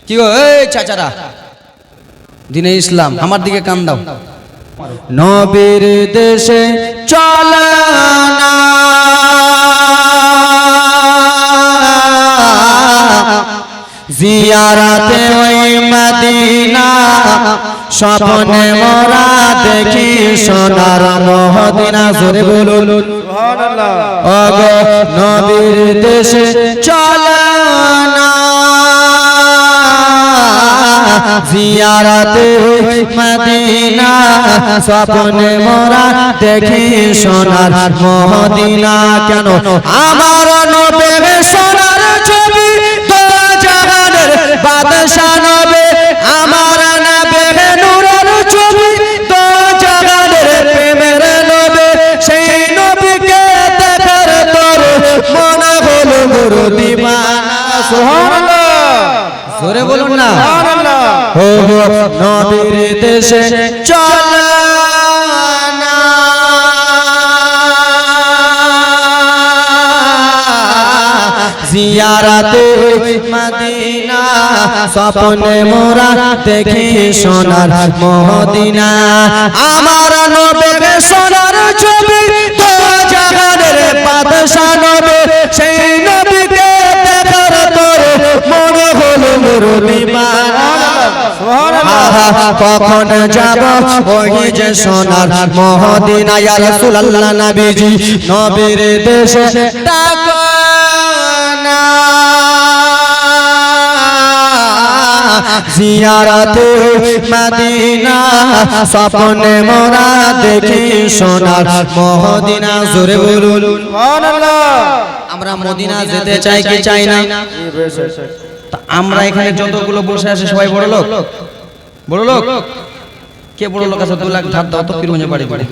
কি গো এই চাচারা দিনে ইসলাম আমার দিকে কান দাও। নবীর দেশে চলো না জিয়ারাতে ওই মদিনা স্বপ্নে মোরা দেখি সোনার মদিনা। জোরে বলুন সুবহানাল্লাহ। ওগো নবীর দেশে চলো না জিয়ারাতে মদিনা স্বপ্নে মোরা দেখি সোনার মদিনা। কেন আমার নবীর সোনার ছবি তো জাহানের বাদশা নবী, আমার নবীর নূরের ছবি তো জাহানের প্রেমের নবী। সেই নবীকে দেখার তোর মনে হলো গুরু দিবানা। সুবহানাল্লাহ। জোরে বলুন না সুবহানাল্লাহ। ও নবীর দেশে চলো না জিয়ারাতে মদিনা স্বপ্নে মোরা দেখি সোনার মদিনা। আমার নবীর সোনার ছবি তো জাহানের বাদশা নবী, সেই নবীকে দেখার তোর মনে হলো গুরু দিবানা। কখন যাব ওই যে সোনার মদিনা। ইয়া রাসূলুল্লাহ নবীজি নবীর দেশে ডাকো না জিয়ারাতে মদিনা স্বপ্নে মোরা দেখি সোনার মদিনা। জোরে বলুন সুবহানাল্লাহ। আমরা মদিনা যেতে চাই কি চাই না? আমরা এখানে যতগুলো বসে আছে সবাই বড় লোক, বড় লোক। কে বড় লোক আছে? 2 লাখ ধার দাও তো পীরগঞ্জে বাড়ি বাড়ি।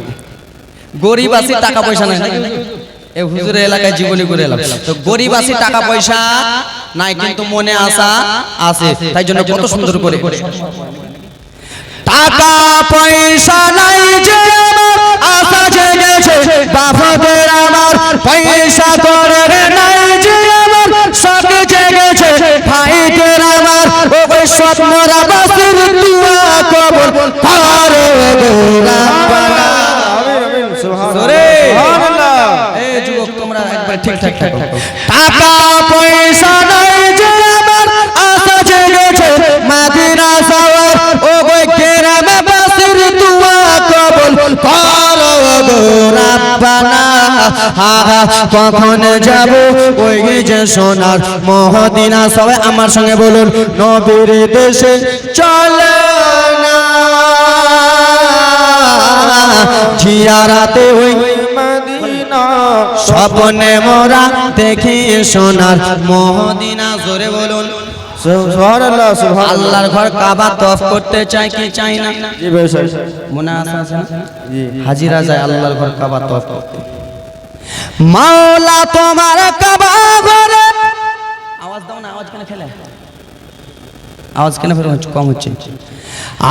গরিব আছে, টাকা পয়সা নাই নাকি? এই হুজুরের এলাকায় জীবনী করে এলাম তো গরিব আছে, টাকা পয়সা নাই, কিন্তু মনে আশা আছে। তাই জন্য কত সুন্দর করে টাকা পয়সা নাই যে আমার আশা জেগেছে বাবাদের, আমার পয়সা করে নাই যে আমার শখ জেগেছে ভাইদের, আমার ওই স্বপ্নরা বাসির দুয়া কবুল করে রাব্বানা। আমিন সুবহানাল্লাহ। এই যুবক তোমরা একবার ঠিকঠাক থাকো। টাকা পয়সা নাই যে আমার আশা জেগেছে মদিনা যাওয়ার, ওই গ্রামে বাসির দুয়া কবুল করো রাব্বানা। কখন যাব ওই যে সোনার মদিনা? সবাই আমার সঙ্গে বলুন নবীর দেশে চলো না জিয়ারাতে ওই মদিনা স্বপ্নে মোরা দেখি সোনার মদিনা। জোরে বলুন সুবহানাল্লাহ সুবহানাল্লাহ। আল্লাহর ঘর কাবা তওয়াফ করতে চাই কি চাই না? জি ভাই মনে আছে না? জি হাজিরা যায় আল্লাহর ঘর কাবা তওয়াফ করতে। মাওলা তোমার কাবা ঘরে আওয়াজ দাও না, আওয়াজ কেন ফেলে? আওয়াজ কেন ফেলে কম হচ্ছে?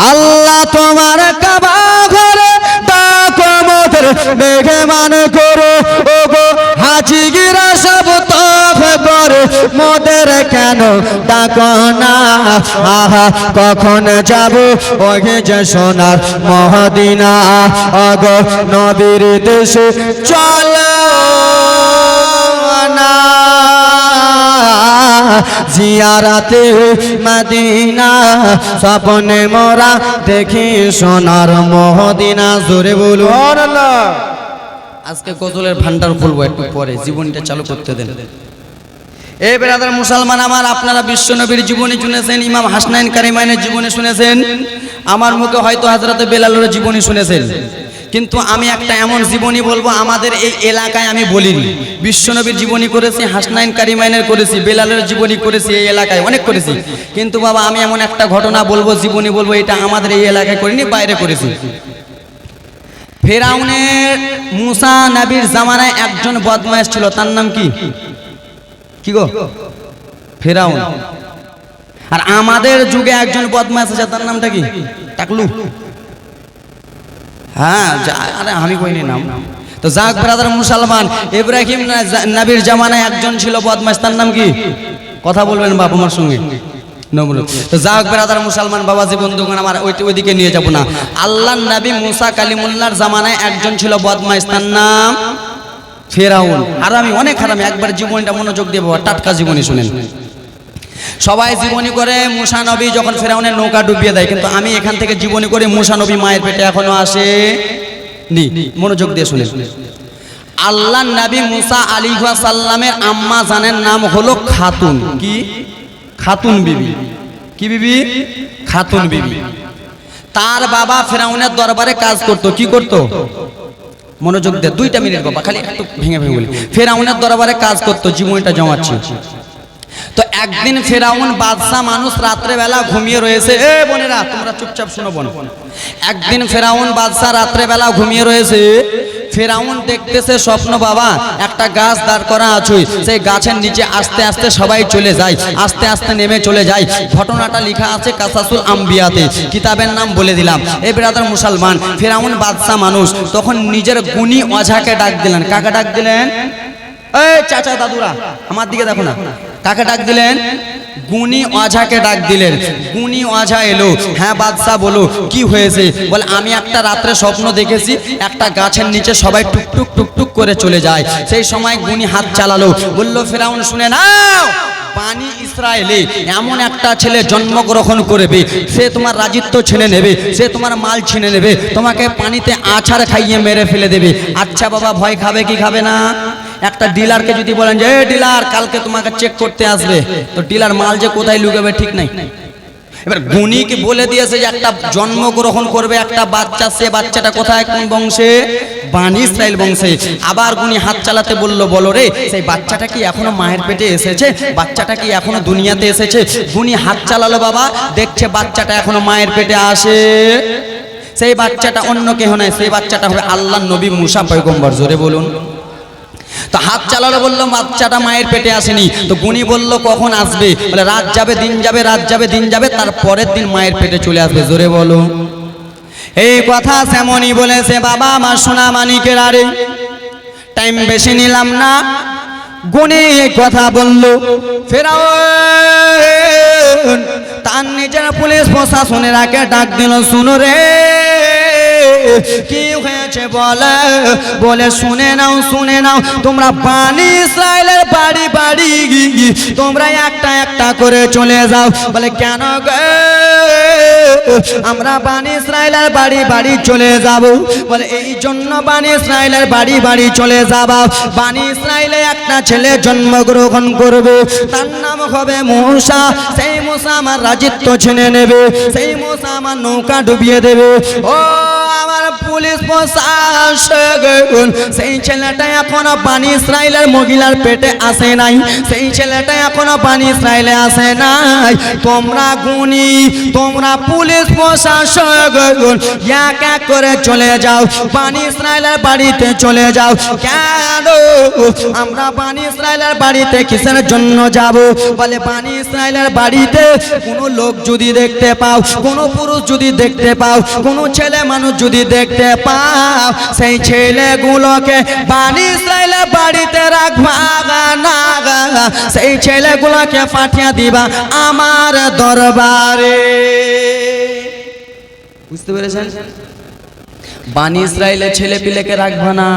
আল্লাহ তোমার কাবা ঘরে ডাকো মোদের মেহমান করো, ওগো হাজিরা সব তওয়াফ করে মোদের কেন ডাকো না? কখন যাব ওই যে সোনার মদিনা? ওগো নবীর দেশে চলো না জিয়ারাতে মদিনা স্বপ্নে মোরা দেখি সোনার মদিনা। জোরে বলুন সুবহানাল্লাহ। আজকে গজলের ভান্ডার খুলবো একটু পরে, জীবনটা চালু করতে দেন। এই ব্রাদার মুসলমান আমার, আপনারা বিশ্ব নবীর জীবনী শুনেছেন, ইমাম হাসনাইন কারিমাইনের জীবনী শুনেছেন, আমার মুখে হয়তো হযরতে বেলালের জীবনী শুনেছেন, কিন্তু আমি একটা এমন জীবনী বলবো আমাদের এই এলাকায় আমি বলিনি। বিশ্বনবীর জীবনী করেছি, হাসনাইন কারিমাইনের করেছি, বেলালের জীবনী করেছি, এই এলাকায় অনেক করেছি, কিন্তু বাবা আমি এমন একটা ঘটনা বলবো, জীবনী বলবো, এটা আমাদের এই এলাকায় করিনি, বাইরে করেছি। ফেরাউনের মুসা নবীর জামানায় একজন বদমাইশ ছিল, তার নাম কি? কি গো? ফেরাউন। আর আমাদের যুগে একজন বদমাইশ আছে, তার নামটা কি? টাকলু। হ্যাঁ আরে আমি কইনি নাম। তো যাক ব্রাদার মুসলমান, ইব্রাহিম নবীর জামানায় একজন ছিল বদমাশ, তার নাম কি? কথা বলবেন বাপ আমার সঙ্গে। নমরুদ। তো যাক ব্রাদার মুসলমান বাবাজি বন্ধুগণ আমার ওইদিকে নিয়ে যাব না। আল্লাহর নবী মুসা কালিমুল্লাহর জামানায় একজন ছিল বদমাইশ, তার নাম ফেরাউন। হারামি, অনেক হারামি। একবার জীবনীটা মনোযোগ দিয়ে বাবা, টাটকা জীবনী শুনেন। সবাই জীবনী করে মুসা নবী যখন ফেরাউনের নৌকা ডুবিয়ে দেয়, কিন্তু আমি এখান থেকে জীবনী করে মুসা নবী মায়ের পেটে এখনো আসে নি। মনোযোগ দিয়ে শুনেন। আল্লাহর নবী মুসা আলাইহিস সালামের আম্মা জানের নাম হলো খাতুন। কি? খাতুন বিবি। কি বিবি? খাতুন বিবি। তার বাবা ফেরাউনের দরবারে কাজ করত। কি করত? মনোযোগ দে, 2টা মিনিট বাবা, খালি একটু ভেঙে ভেঙে বলি। ফেরাউনের দরবারে কাজ করত, জীবনটা জমাচ্ছি। তো একদিন ফেরাউন বাদশা মানুষ, রাত্রে বেলা ঘুমিয়ে রয়েছে। এ বোনেরা তোমরা চুপচাপ শুনো বোন। একদিন ফেরাউন বাদশা রাত্রে বেলা ঘুমিয়ে রয়েছে। ফেরাউন দেখতেছে স্বপ্ন বাবা, একটা গাছ দাঁড় করা আছে, সেই গাছের নিচে আস্তে আস্তে সবাই চলে যায়, আস্তে আস্তে নেমে চলে যায়। ঘটনাটা লেখা আছে কাসাসুল আম্বিয়াতে, কিতাবের নাম বলে দিলাম। এই ব্রাদার মুসলমান, ফেরাউন বাদশা মানুষ তখন নিজের গুণী ওঝাকে ডাক দিলেন। কাকে ডাক দিলেন? এই চাচা দাদুরা আমার দিকে দেখো না, কাকে ডাক দিলেন? গুণী ওঝাকে ডাক দিলেন। গুণী ওঝা এলো। হ্যাঁ বাদশাহ বলো কি হয়েছে? বলে আমি একটা রাত্রে স্বপ্ন দেখেছি, একটা গাছের নিচে সবাই টুকটুক টুকটুক করে চলে যায়। সেই সময় গুণী হাত চালালো, বলল ফেরাউন শুনে নাও, বানি ইসরায়েলে এমন একটা ছেলে জন্মগ্রহণ করবে, সে তোমার রাজত্ব ছিনে নেবে, সে তোমার মাল ছিনে নেবে, তোমাকে পানিতে আছাড় খাইয়ে মেরে ফেলে দেবে। আচ্ছা বাবা, ভয় খাবে কি খাবে না? একটা ডিলারকে যদি বলেন যে ডিলার কালকে তোমাকে চেক করতে আসবে, তো ডিলার মাল যে কোথায় লুকাবে ঠিক নাই। এবার গুণীকে বলে দিয়েছে যে একটা জন্মগ্রহণ করবে একটা বাচ্চা, সে বাচ্চাটা কোথায়, কোন বংশে? বানি ইসরাইল বংশে। আবার গুণী হাত চালাতে বলল, বলো রে সেই বাচ্চাটা কি এখনো মায়ের পেটে এসেছে? বাচ্চাটা কি এখনো দুনিয়াতে এসেছে? গুণী হাত চালালো বাবা, দেখছে বাচ্চাটা এখনো মায়ের পেটে আসে। সেই বাচ্চাটা অন্য কেহ নয়, সেই বাচ্চাটা হবে আল্লাহর নবী মুসা পয়গম্বর। জোরে বলুন। তো হাত চালালো, বললো বাচ্চাটা মায়ের পেটে আসেনি। তো গুণী বলল কখন আসবে? বলে রাত যাবে দিন যাবে, রাত যাবে দিন যাবে, তার পরের দিন মায়ের পেটে চলে আসবে। জোরে বলো। এই কথা সেমনই বলেছে বাবা আমার সোনা মানিকের। আরে টাইম বেশি নিলাম না, গুণী কথা বললো। ফেরাউন তার নিজের পুলিশ প্রশাসনের আগে ডাক দিল, শুনো রে কি হয়েছে বলে? বলে শুনে নাও, শুনে নাও, তোমরা বানি ইসরায়েলের বাড়ি বাড়ি তোমরা একটা একটা করে চলে যাও। বলে কেন গো? আমরা বানি ইসরায়েলের বাড়ি বাড়ি চলে যাব। বলে এই জন্য বানি ইসরায়েলের বাড়ি বাড়ি চলে যাব, বানি ইসরায়েলে একটা ছেলে জন্মগ্রহণ করবে, তার নাম হবে মুসা। সেই মুসা আমার রাজত্ব ছিনে নেবে, সেই মুসা আমার নৌকা ডুবিয়ে দেবে। ও আমার পুলিশ প্রশাসন, সেই ছেলেটা এখনো বানি ইসরায়েলের মহিলার পেটে আসে নাই, সেই ছেলেটা এখনো বানি ইসরায়েলে আসে নাই। তোমরা গুণী, তোমরা পুলিশ প্রশাসন এক এক করে চলে যাও, বানি ইসরায়েলের বাড়িতে চলে যাও। কেন? আমরা বানি ইসরায়েলের বাড়িতে কিসের জন্য যাব? বলে বানি ইসরায়েলের বাড়িতে কোনো লোক যদি দেখতে পাও, কোনো পুরুষ যদি দেখতে পাও, কোনো ছেলে মানুষ যদি দেখতে পাও, সেই ছেলেগুলোকে বানি ইসরায়েলের বাড়িতে রাখবা না, সেই ছেলেগুলোকে পাঠিয়ে দিবা আমার দরবারে। বুঝতে পেরেছেন? বানি ইসরায়েলের ছেলে পিলেকে রাখবা না,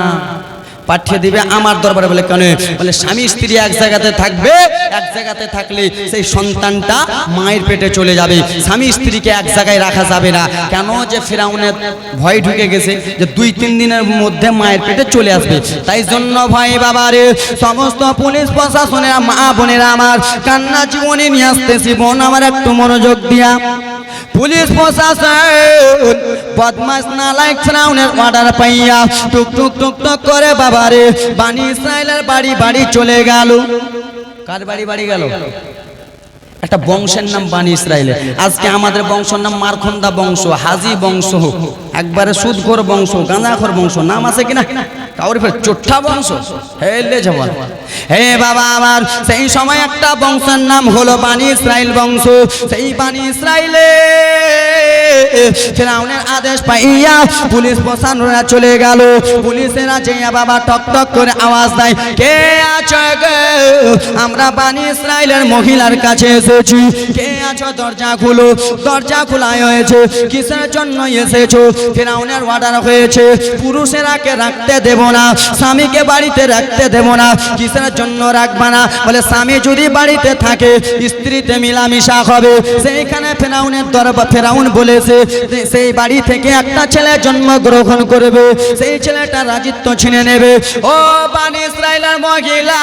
পাঠিয়ে দিবে আমার দরবারে। বলে কেন? বলে স্বামী স্ত্রী এক জায়গাতে থাকবে, এক জায়গাতে থাকলে সেই সন্তানটা মায়ের পেটে চলে যাবে, স্বামী স্ত্রীকে এক জায়গায় রাখা যাবে না। কেন? যে ফেরাউনের ভয় ঢুকে গেছে যে 2-3 দিনের মধ্যে মায়ের পেটে চলে আসবে, তাই জন্য ভয় বাবারে। সমস্ত পুলিশ প্রশাসনের মা বোনেরা আমার কান্না জীবনে নিয়ে আসতেছি, বোন আমার একটু মনোযোগ দিয়া। পুলিশ প্রশাসন বদমাশ নালায়েক ফেরাউনের অর্ডার পাইয়া টুক টুক টুক টুক করে বাবারে বানি ইসরায়েলের বাড়ি বাড়ি চলে গেল। কার বাড়ি বাড়ি গেল? একটা বংশের নাম বানি ইসরায়েল। আজকে আমাদের বংশের নাম মারখন্দা বংশ, হাজি বংশ, একবারে সুদখোর বংশ, গাঁজাখোর বংশ, নাম আছে কিনা? কাউরে ফের চোঠা বংশ। হে বাবা আমার, সেই সময় একটা বংশের নাম হলো বানি ইসরায়েল বংশ। সেই বানি ইসরায়েলে ফিরাউনের আদেশ পাইয়া পুলিশ প্রশাসনরা চলে গেল। পুলিশেরা যেয়া বাবা টক টক করে আওয়াজ দেয়, কে আছো গো? আমরা বানি ইসরাইলের মহিলার কাছে এসেছি, কে আছো? দরজা খুলো। দরজা খোলা হয়েছে। কিসের জন্য এসেছো? ফিরাউনের অর্ডার হয়েছে পুরুষেরাকে রাখতে দেব না, স্বামীকে বাড়িতে রাখতে দেব না। কিসের জন্য রাখবা না? বলে স্বামী যদি বাড়িতে থাকে স্ত্রীতে মিলামিশা হবে। সেইখানে ফিরাউনের দরবার ফিরাউন বলেছে সেই বাড়ি থেকে একটা ছেলে জন্মগ্রহণ করবে, সেই ছেলেটা রাজিত্ব ছিনে নেবে। ও বানি ইসরাইলের মহিলা,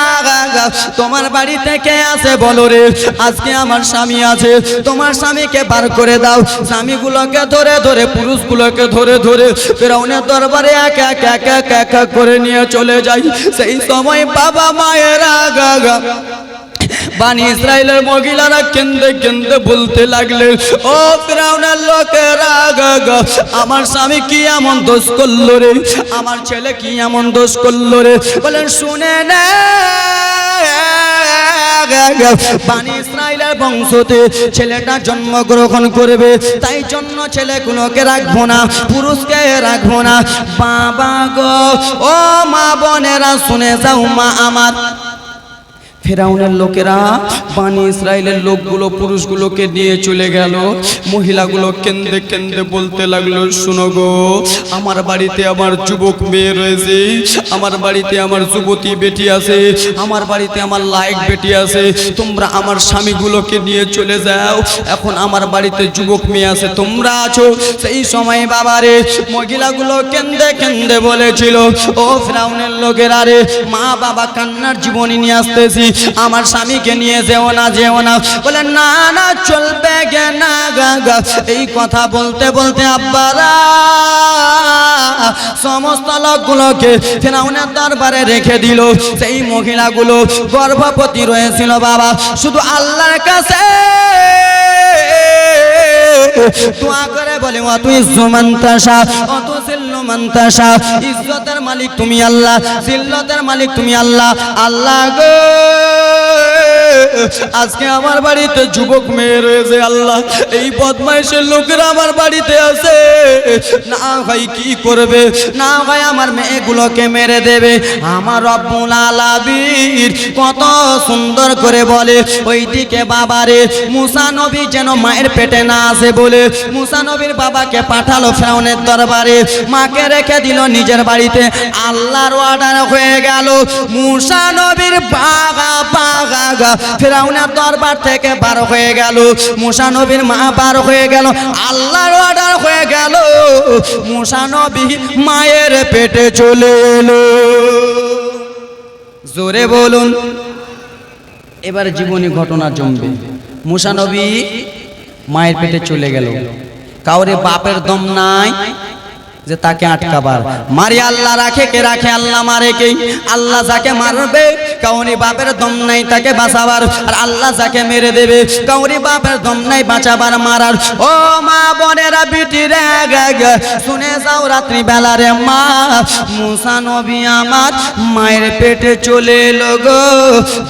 তোমার বাড়ি থেকে আসে বলো রে, আজকে আমার স্বামী আছে, তোমার স্বামীকে বার করে দাও। স্বামীগুলোকে ধরে ধরে পুরুষগুলোকে ধরে ধরে ফিরাউনের দরবারে এক এক এক এক এক এক করে নিয়ে চলে যায়। সেই সময় বাবা মায়েরা বানি ইসরাইলের মহিলারা কেন্দে কেন্দে বলতে লাগলে, ও ফিরাউনের লোকেরা, আমার স্বামী কি এমন দোষ করলো রে, আমার ছেলে কি এমন দোষ করলো রে? বলেন শুনে না, বানি ইসরাইলের বংশতে ছেলেটা জন্মগ্রহণ করবে, তাই জন্য ছেলেগুলোকে রাখবো না, পুরুষকে রাখবো না। বাবা গো, ও মা বোনেরা শুনে যাও মা আমার। ফিরাউনের লোকেরা বানি ইসরাইলের লোকগুলো পুরুষগুলোকে নিয়ে চলে গেল। মহিলাগুলো কেন্দে কেন্দে বলতে লাগলো, শুনো গো, আমার বাড়িতে আমার যুবক মেয়ে রয়েছে, আমার বাড়িতে আমার যুবতী বেটি আছে, আমার বাড়িতে আমার লায়ক বেটি আছে, তোমরা আমার স্বামীগুলোকে নিয়ে চলে যাও। এখন আমার বাড়িতে যুবক মেয়ে আছে, তোমরা আছো। সেই সময় বাবারে মহিলাগুলো কেন্দে কেন্দে বলেছিল, ও ফিরাউনের লোকেরা রে, মা বাবা কান্নার জীবনী নিয়ে আসতেছি, আমার স্বামীকে নিয়ে যেও না, যেও না। বলে না না চলবে গে না গা। এই কথা বলতে বলতে আব্বারা সমস্ত লোকগুলোকে ফিরাউনের দরবারে রেখে দিল। সেই মহিলাগুলো গর্ভবতী রয়েছিল বাবা, শুধু আল্লাহর কাছে দোয়া করে বলে, তুই সুমন্তাসা অত জিল্লু মন্তাসা, ইজ্জতের মালিক তুমি আল্লাহ, জিল্লতের মালিক তুমি আল্লাহ। আল্লাহ গো, আজকে আমার বাড়িতে যুবক মেয়ে রয়েছে, আল্লাহ এই বদমাইশের লোকেরা আমার বাড়িতে আছে, না ভাই কি করবে, না ভাই আমার মেয়েগুলোকে মেরে দেবে। আমার রব্বুল আলামিন কত সুন্দর করে বলে, ওইদিকে বাবারে মুসা নবী যেন মায়ের পেটে না আসে বলে মুসা নবীর বাবাকে পাঠালো ফিরাউনের দরবারে, মাকে রেখে দিল নিজের বাড়িতে। আল্লাহর অর্ডার হয়ে গেল, মুসা নবীর বাবা ফিরাউনের দরবার থেকে বার হয়ে গেল, মুসা নবীর মা বার হয়ে গেল। আল্লাহর অর্ডার হয়ে গেল, মুসা নবী মায়ের পেটে চলে এলো। জোরে বলুন। এবার জীবনী ঘটনা জমবে। মুসা নবী মায়ের পেটে চলে গেল, কাউরে বাপের দম নাই যে তাকে আটকাবার। মারি আল্লাহ রাখে, কে রাখে? আল্লাহ মারে কে? আল্লাহ যাকে মারবে কাউরি বাপের দম নাই তাকে বাঁচাবার, আর আল্লাহ যাকে মেরে দেবে কাউরি বাপের দম নাই বাঁচাবার মারার। ও মা বোনেরা বিটিরে শুনে যাও রাত্রি বেলারে মা, মুসা নবী আমার মায়ের পেটে চলে এলো গো।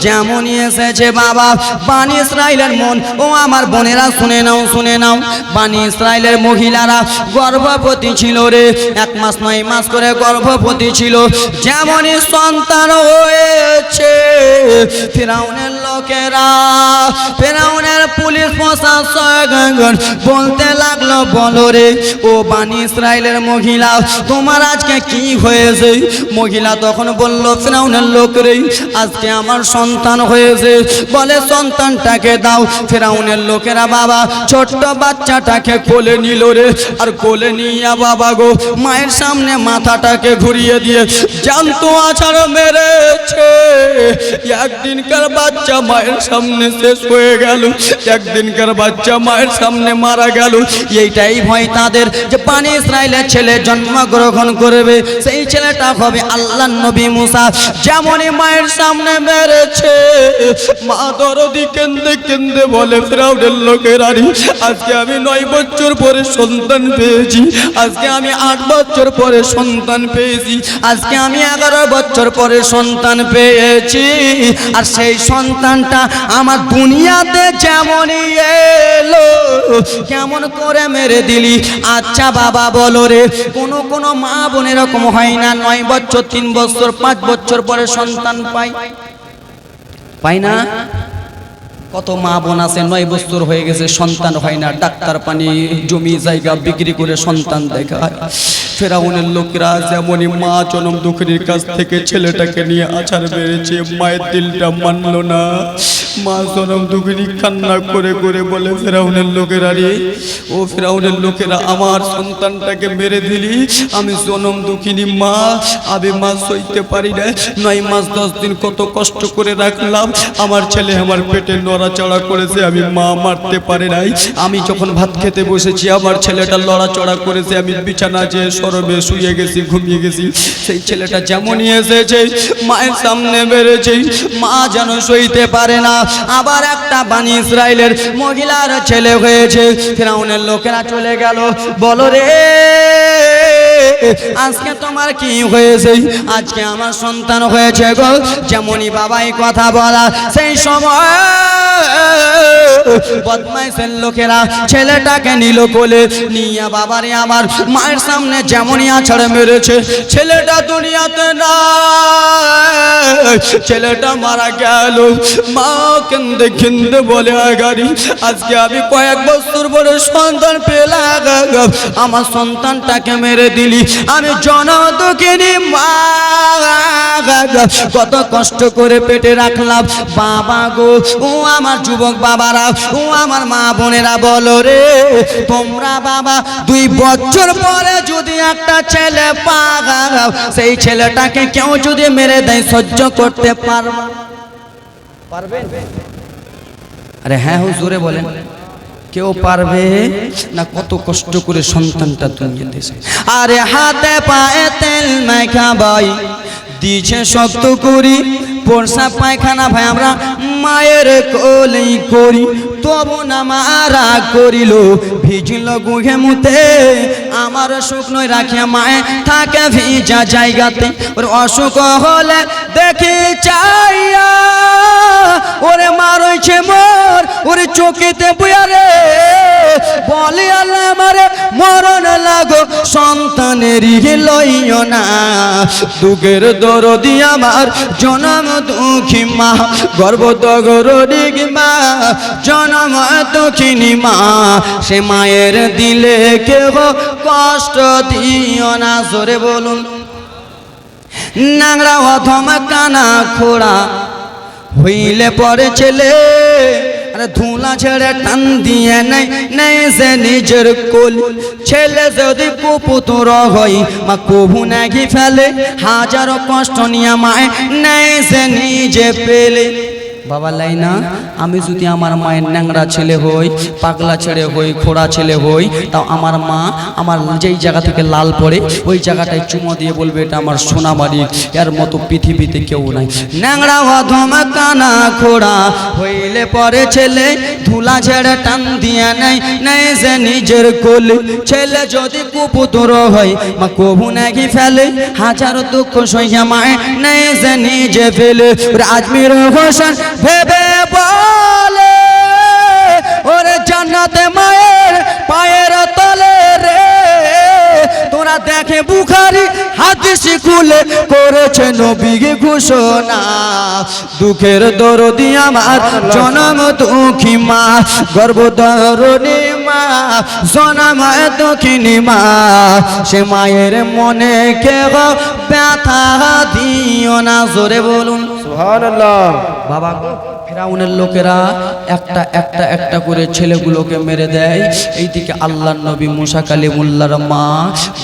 যেমনই এসেছে বাবা বানি ইসরাইলের মন, ও আমার বোনেরা শুনে নাও, শুনে নাও। বানি ইসরাইলের মহিলারা গর্ভবতী ছিল রে, 1 মাস 9 মাস করে গর্ভবতী ছিল। যেমনই সন্তান হয়েছে ফিরাউনের লোকেরা, ফিরাউনের পুলিশ প্রশাসন বলতে লাগলো, বলো রে ও বানি ইসরাইলের মহিলা, তোমার আজকে কি হয়েছে? মহিলা তখন বলল, ফিরাউনের লোক রে, আজকে আমার সন্তান হয়েছে। বলে সন্তানটাকে দাও। ফিরাউনের লোকেরা বাবা ছোট্ট বাচ্চাটাকে কোলে নিল রে, আর কোলে নিয়ে বাবা গো মায়ের সামনে মাথাটাকে ঘুরিয়ে দিয়ে জ্যান্ত আছাড় মেরেছে। একদিনকার বাচ্চা মায়ের সামনে শেষ হয়ে গেল, একদিনকার বাচ্চা মায়ের সামনে মারা গেল। এইটাই ভয় তাদের যে বানি ইসরাইলের ছেলে জন্মগ্রহণ করবে, সেই ছেলেটা হবে আল্লাহর নবী মুসা। যেমনই মায়ের সামনে মেরেছে, মা দরদি কেন্দে কেন্দে বলে, ফিরাউনের লোকেরা, আজকে আমি 9 বছর পরে সন্তান পেয়েছি, আজকে আমি 8 বছর পরে সন্তান পেয়েছি, আজকে আমি 11 বছর পরে সন্তান পেয়েছি। আর সেই সন্তানটা আমার দুনিয়াতে যেমনই এলো কেমন করে মেরে দিলি। আচ্ছা বাবা বলো রে, কোনো মা বোন এরকম হয় না 9 বছর 3 বছর 5 বছর পরে সন্তান পায় না? কত মা বোন আছে 9 বছর হয়ে গেছে সন্তান হয় না, ডাক্তার পানি জমি জায়গা বিক্রি করে সন্তান দেখায়। ফেরাউনের লোকেরা যেমনই মা জনম দুঃখিনীর কাছ থেকে ছেলেটাকে নিয়ে আছাড় মেরেছে, মায়ের দিলটা মানলো না। মা জনম দুঃখিনী কান্না করে করে বলে, ফেরাউনের লোকেরা রে, ও ফেরাউনের লোকেরা, আমার সন্তানটাকে মেরে দিলি। আমি জনম দুঃখিনী মা, আমি মা সইতে পারি না। 9 মাস 10 দিন কত কষ্ট করে রাখলাম, আমার ছেলে আমার পেটে নড়াচড়া করেছে, আমি মা মারতে পারি নাই। আমি যখন ভাত খেতে বসেছি আমার ছেলেটা লড়াচড়া করেছে, আমি বিছানা যেয়ে সরবে শুয়ে গেছি, ঘুমিয়ে গেছি। সেই ছেলেটা যেমনই এসেছে মায়ের সামনে বেড়েছে, মা যেন সইতে পারে না। আবার একটা বানি ইসরায়েলের মহিলার ছেলে হয়েছে। ফিরআউনের লোকেরা চলে গেল, বলো রে আজকে তোমার কি হয়েছে? আজকে আমার সন্তান হয়েছে গো। যেমনই বাবাই কথা বলা, সেই সময় বদমাইশের লোকেরা ছেলেটাকে নিল কোলে নিয়ে, বাবারে আমার মায়ের সামনে যেমনই আছাড় মেরেছে। ছেলেটা দুনিয়াতে না, ছেলেটা মারা গেল। মা কেন্দে কেন্দে বলে, আগারি আজকে আমি কয়েক বছর পরে সন্তান পেলাম, আমার সন্তানটাকে মেরে দিলি। আমি জনম দুঃখিনী মা, কত কষ্ট করে পেটে রাখলাম বাবা গো। ও আমার যুবক বাবারা, ও আমার মা বোনেরা, বলো রে তোমরা বাবা 2 বছর পরে যদি একটা ছেলে পাও, সেই ছেলেটাকে কেউ যদি মেরে দেয় সহ্য করতে পারবে? আরে হ্যাঁ হুজুরে বলেন, কেউ পারবে না? কত কষ্ট করে সন্তানটা দুনিয়া দিয়েছে। আরে হাতে পায়ে তেল মাখা ভাই দিছে শক্ত করি, প্রসাব পায়খানা ভাই আমরা মায়ের কোলেই করি, তবু না মারা করিল ভিজিল গুহে মুতে। আমার শুকনো রাখিয়া মায়ে থাকে ভিজা জায়গাতে, ওর অসুখ হলে দেখি চাইয়া ওরে মারইছে মোর ওরে চোখেতে বুয়ারে, বলে আল্লাহ আমারে মরণ লাগো সন্তানেরই লইও না। দুঃখের দরদি আমার জনম দুঃখী মা, গর্ব দগরদি মা, জনম দুঃখিনী মা। সে মায়ের দিলে কেউ কষ্ট দিও না। জোরে বলুন। নাংরা অথমা কানা খোড়া হইলে পরে ছেলে, আরে ধুলা ছেড়ে টান দিয়ে নেই সে নিজের কোল। ছেলে যদি কুপুত্র হয় মা কভু নাকি ফেলে, হাজারো কষ্ট নিয়ে মায় নেই সে নিজে পেলে। বাবা লাইনা, আমি যদি আমার মায়ের ন্যাংরা ছেলে হই, পাগলা ছেলে হই, খোড়া ছেলে হই, তাও আমার মা আমার যেই জায়গা থেকে লাল পড়ে ওই জায়গাটায় চুমো দিয়ে বলবে এটা আমার সোনা বাড়ি, এর মতো পৃথিবীতে কেউ নাই। ন্যাংরা অধম কানা খোড়া হইলে পরে ছেলে, ধুলা ছেড়ে টান দিয়ে নেই যে নিজের কোলে। ছেলে যদি কুপুত্র হয় মা কভু নাকি ফেলে, হাজারো দুঃখ সইয়া মায় নেই যে নিজে ফেলে। আজমির হোসেন ভেবে বলে, ওরে জান্নাতে মায়ের পায়ের তলে রে, তোরা দেখে বুখারী হাদিস খুলে করেছে নবী ঘোষণা। দুঃখের দরদি আমার জনম দুঃখী মা, গর্ব দরদি মা, জনম দুঃখিনী মা। সে মায়ের মনে কেউ ব্যথা দিও না। জোরে বলুন সুবহানাল্লাহ। বাবা ফিরআউনের লোকেরা একটা একটা একটা করে ছেলেগুলোকে মেরে দেয়। এইদিকে আল্লাহর নবী মুসা কালিমুল্লাহর মা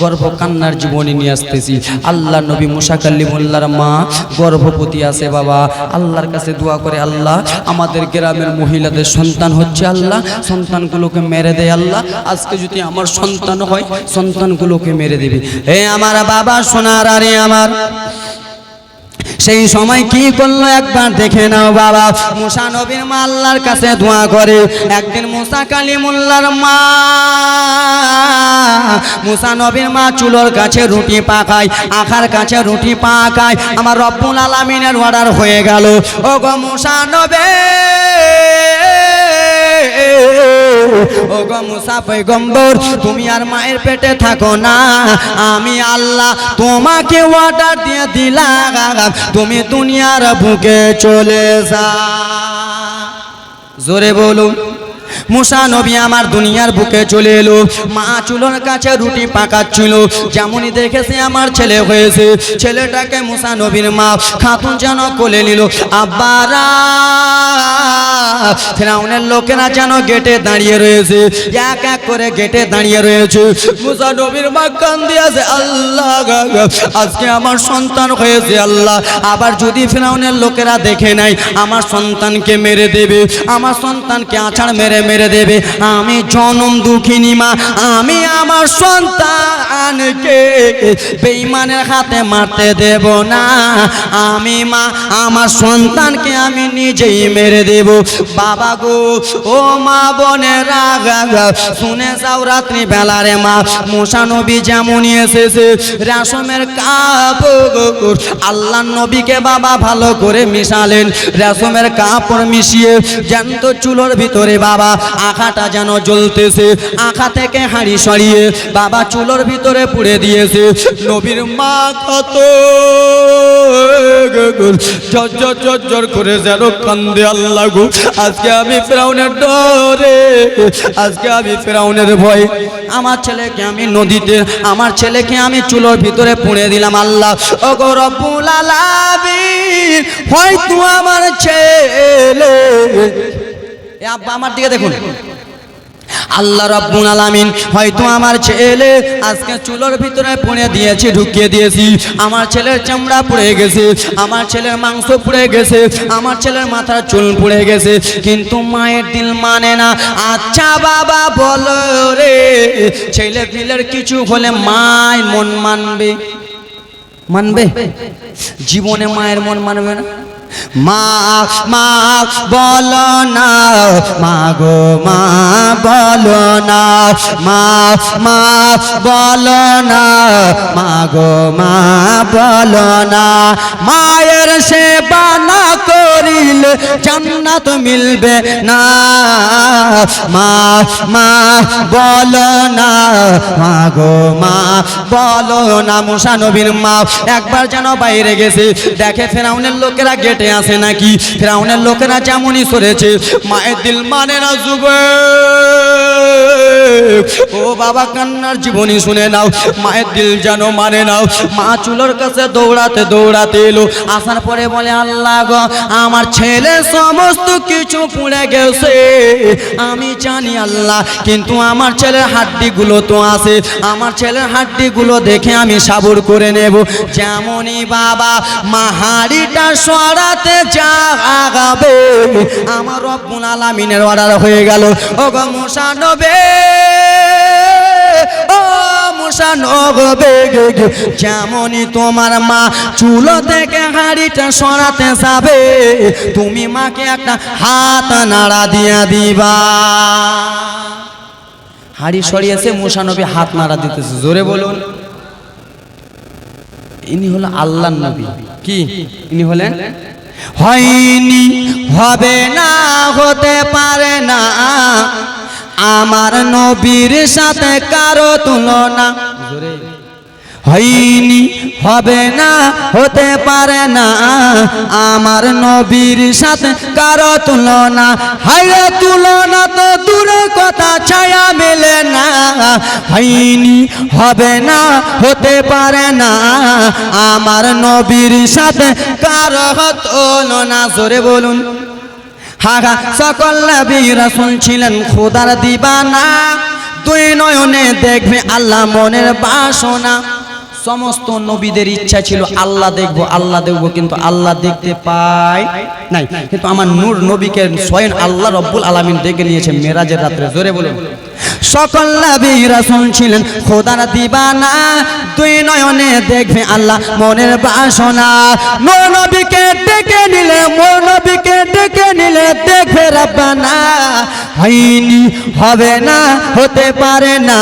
গর্ভ কান্নার জীবনী নিয়ে আসতেছি। আল্লাহর নবী মুসা কালিমুল্লাহর মা গর্ভবতী আছে। বাবা আল্লাহর কাছে দোয়া করে, আল্লাহ আমাদের গ্রামের মহিলাদের সন্তান হচ্ছে, আল্লাহ সন্তানগুলোকে মেরে দেয়। আল্লাহ আজকে যদি আমার সন্তান হয় সন্তানগুলোকে মেরে দিবি। হে আমার বাবা সোনার আরে আমার সেই সময় কি করলো একবার দেখে নাও বাবা। মুসা নবীর মা আল্লাহর কাছে দোয়া করে। একদিন মুসা কালিমুল্লাহর মা, মুসা নবীর মা চুলোর কাছে রুটি পাকায়, আখার কাছে রুটি পাকায়। আমার রব্বুল আলামিনের অর্ডার হয়ে গেল, ও গো মুসা নবী, ও গো মুসা পয়গম্বর, তুমি আর মায়ের পেটে থাকো না, আমি আল্লাহ তোমাকে অর্ডার দিয়ে দিলাম, তুমি দুনিয়ার বুকে চলে যাও। জোরে বলুন। মুসা নবী আমার দুনিয়ার বুকে চলে এলো। মা চুলোর কাছে রুটি পাকাচ্ছিল, যেমনই দেখেছে আমার ছেলে হয়েছে, ছেলেটাকে মুসা নবীর মা খাতুন যেন কোলে নিল। আব্বারা, ফিরাউনের লোকেরা যেন গেটে দাঁড়িয়ে রয়েছে, এক এক করে গেটে দাঁড়িয়ে রয়েছে। মুসা নবীর মা কান্দি আছে, আল্লাহ আজকে আমার সন্তান হয়েছে, আল্লাহ আবার যদি ফিরাউনের লোকেরা দেখে নাই আমার সন্তানকে মেরে দেবে, আমার সন্তানকে আছাড় মেরে মেরে দেবে। আমি জনম দুঃখিনী মা, আমি আমার সন্তানকে বেঈমানের হাতে মারতে দেব না। আমি মা আমার সন্তানকে আমি নিজেই মেরে দেব। বাবা গো, ও মা বোনেরা শুনে যাও, রাত্রি বেলারে মা মুসা নবী যেমনই এসেছে, রেশমের কাপড় আল্লাহ নবীকে বাবা ভালো করে মিশালেন। রেশমের কাপড় মিশিয়ে জ্যান্ত চুলোর ভিতরে বাবা আখাটা যেন জ্বলতেছে, আখা থেকে হাঁড়ি সরিয়ে বাবা চুলোর ভিতরে পুড়ে দিয়েছে। নবীর মা কত জর করে যেন কান্দে, আল্লাহ গো আজকে আমি ফিরাউনের ডরে, আজকে আমি ফিরাউনের ভয়ে আমার ছেলেকে আমি নদীতে, আমার ছেলেকে আমি চুলোর ভিতরে পুড়ে দিলাম। আল্লাহ ও গো রব্বুল আলামিন, হয়তো আমার ছেলে, আব্বা আমার দিকে দেখুন, আল্লাহ রাব্বুল আলামিন হয়তো আমার ছেলে আজকে চুলোর ভিতরে পুড়ে দিয়েছি, ঢুকিয়ে দিয়েছি, আমার ছেলের চামড়া পুড়ে গেছে, আমার ছেলের মাংস পুড়ে গেছে, আমার ছেলের মাথার চুল পুড়ে গেছে, কিন্তু মায়ের দিল মানে না। আচ্ছা বাবা বলো রে, ছেলে পিলের কিছু হলে মায়ের মন মানবে? মানবে? জীবনে মায়ের মন মানবে না। মা মা বলো না, মা গো মা বলো না, মা মা বলো না, মা গো মা বলো না। মায়ের সেবা না করিলে জান্নাত মিলবে না। মা মা বলো না, মা গো মা বলো না। মুসা নবীর মা একবার যেন বাইরে গেছে, দেখে ফেরাউনের লোকেরা গেটে আছে নাকি। ফিরাউনের লোকেরা যেমনই সরেছে, মায়ের দিল মানে না। যুবক ও বাবা, কান্নার জীবনী শুনে নাও, মায়ের দিল যেন মানে নাও। মা চুলোর কাছে দৌড়াতে দৌড়াতে এলো, আসার পরে বলে, আল্লাহ গো আমার ছেলে সমস্ত কিছু পুড়ে গেছে, আমি জানি আল্লাহ, কিন্তু আমার ছেলের হাড্ডিগুলো তো আছে, আমার ছেলের হাড্ডিগুলো দেখে আমি সাবুর করে নেব। যেমনই বাবা মা হাড়িটা সরাতে যাবে, আমার রব্বুল আলামিনের অর্ডার হয়ে গেল, ও গো মুসা নবী, ও মুসা নবী, যেমনই তোমার মা চুলো থেকে হাড়িটা সরাতে যাবে, তুমি মাকে একটা হাত নাড়া দিয়া দিবা। হাড়ি সরিয়েছে, মুসা নবী হাত নাড়া দিতেছে। জোরে বলুন। ইনি হলো আল্লাহর নবী। কি ইনি হলেন? হয়নি, হবে না, হতে পারে না, আমার নবীর সাথে কারো তুলনা। হয়নি, হবে না, হতে পারে না, আমার নবীর সাথে কারো তুলনা। হায়রে তুলনা তো দূরের কথা, ছায়া মেলে না। হয়নি, হবে না, হতে পারে না, আমার নবীর সাথে কারো তুলনা। জোরে বলুন। হাগা সকল নবী রাসূল ছিলেন খোদার দিবানা, দুই নয়নে দেখবে আল্লাহ মনের বাসনা। সমস্ত নবীদের ইচ্ছা ছিল আল্লাহ দেখবো, আল্লাহ দেখবো, কিন্তু আল্লাহ দেখতে পায় নাই। কিন্তু আমার নূর নবীকে স্বয়ং আল্লাহ রব্বুল আলামিন ডেকে নিয়েছে মেরাজের রাত্রে। জোরে বলুন। সকল নবী রাসূল ছিলেন খোদার দিবানা, দুই নয়নে দেখবে আল্লাহ মনের বাসনা। মোর নবীকে ডেকে নিলে, মোর নবীকে ডেকে নিলে দেখবে রব্বানা। হয়নি, হবে না, হতে পারে না